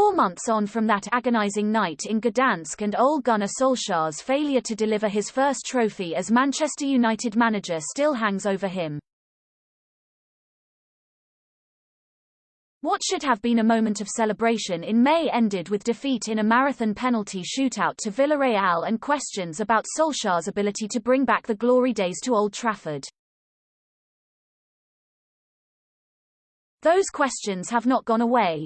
4 months on from that agonizing night in Gdansk and Ole Gunnar Solskjaer's failure to deliver his first trophy as Manchester United manager still hangs over him. What should have been a moment of celebration in May ended with defeat in a marathon penalty shootout to Villarreal and questions about Solskjaer's ability to bring back the glory days to Old Trafford. Those questions have not gone away.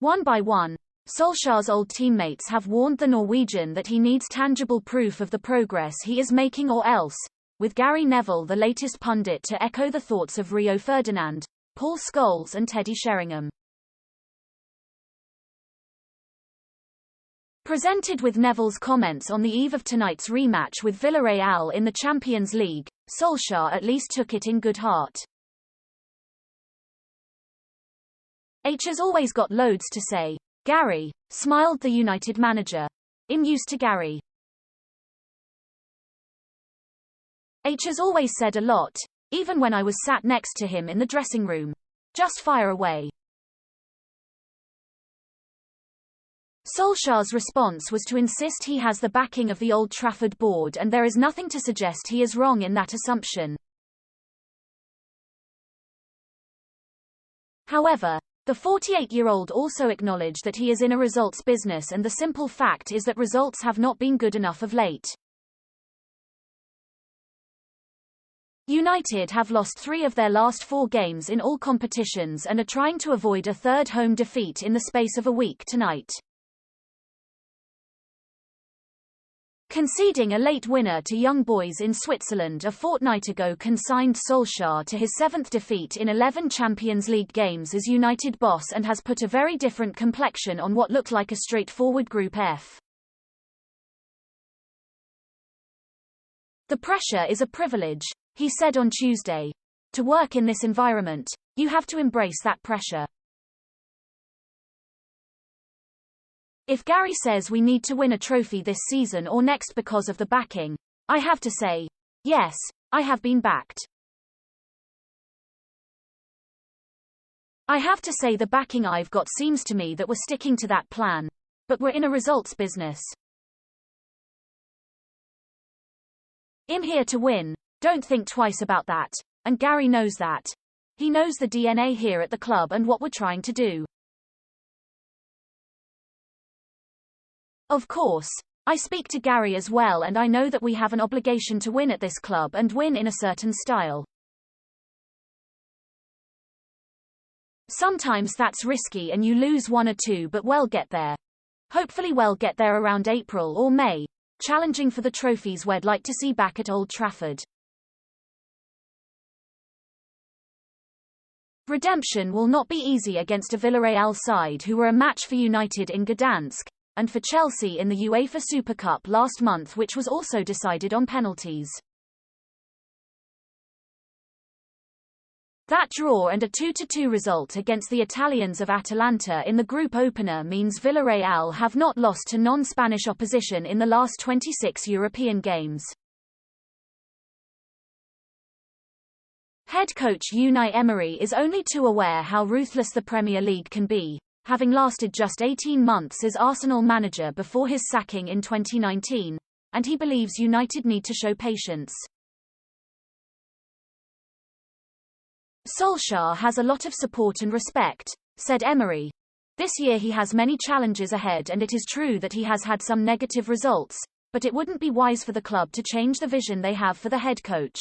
One by one, Solskjaer's old teammates have warned the Norwegian that he needs tangible proof of the progress he is making or else, with Gary Neville the latest pundit to echo the thoughts of Rio Ferdinand, Paul Scholes and Teddy Sheringham. Presented with Neville's comments on the eve of tonight's rematch with Villarreal in the Champions League, Solskjaer at least took it in good heart. H has always got loads to say, Gary, smiled the United manager. I'm used to Gary. H has always said a lot, even when I was sat next to him in the dressing room. Just fire away. Solskjaer's response was to insist he has the backing of the Old Trafford board, and there is nothing to suggest he is wrong in that assumption. However, the 48-year-old also acknowledged that he is in a results business, and the simple fact is that results have not been good enough of late. United have lost 3 of their last 4 games in all competitions and are trying to avoid a third home defeat in the space of a week tonight. Conceding a late winner to Young Boys in Switzerland a fortnight ago consigned Solskjaer to his 7th defeat in 11 Champions League games as United boss and has put a very different complexion on what looked like a straightforward Group F. The pressure is a privilege, he said on Tuesday. To work in this environment, you have to embrace that pressure. If Gary says we need to win a trophy this season or next because of the backing, I have to say, yes, I have been backed. I have to say the backing I've got seems to me that we're sticking to that plan. But we're in a results business. I'm here to win, don't think twice about that, and Gary knows that. He knows the DNA here at the club and what we're trying to do. Of course, I speak to Gary as well, and I know that we have an obligation to win at this club and win in a certain style. Sometimes that's risky and you lose 1 or 2, but we'll get there. Hopefully we'll get there around April or May, challenging for the trophies we'd like to see back at Old Trafford. Redemption will not be easy against a Villarreal side who were a match for United in Gdansk, and for Chelsea in the UEFA Super Cup last month, which was also decided on penalties. That draw and a 2-2 result against the Italians of Atalanta in the group opener means Villarreal have not lost to non-Spanish opposition in the last 26 European games. Head coach Unai Emery is only too aware how ruthless the Premier League can be, having lasted just 18 months as Arsenal manager before his sacking in 2019, and he believes United need to show patience. Solskjaer has a lot of support and respect, said Emery. This year he has many challenges ahead, and it is true that he has had some negative results, but it wouldn't be wise for the club to change the vision they have for the head coach.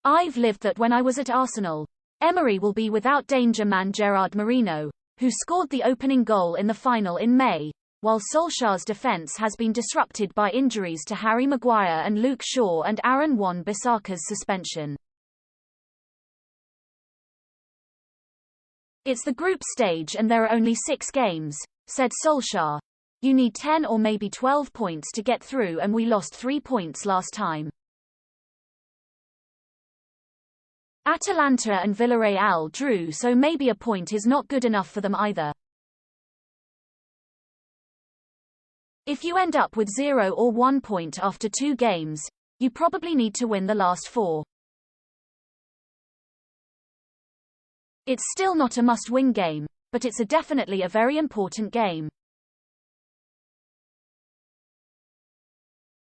I've lived that when I was at Arsenal. Emery will be without danger man Gerard Moreno, who scored the opening goal in the final in May, while Solskjaer's defence has been disrupted by injuries to Harry Maguire and Luke Shaw and Aaron Wan-Bissaka's suspension. It's the group stage and there are only 6 games, said Solskjaer. You need 10 or maybe 12 points to get through, and we lost 3 points last time. Atalanta and Villarreal drew, so maybe a point is not good enough for them either. If you end up with 0 or 1 point after 2 games, you probably need to win the last 4. It's still not a must-win game, but it's definitely a very important game.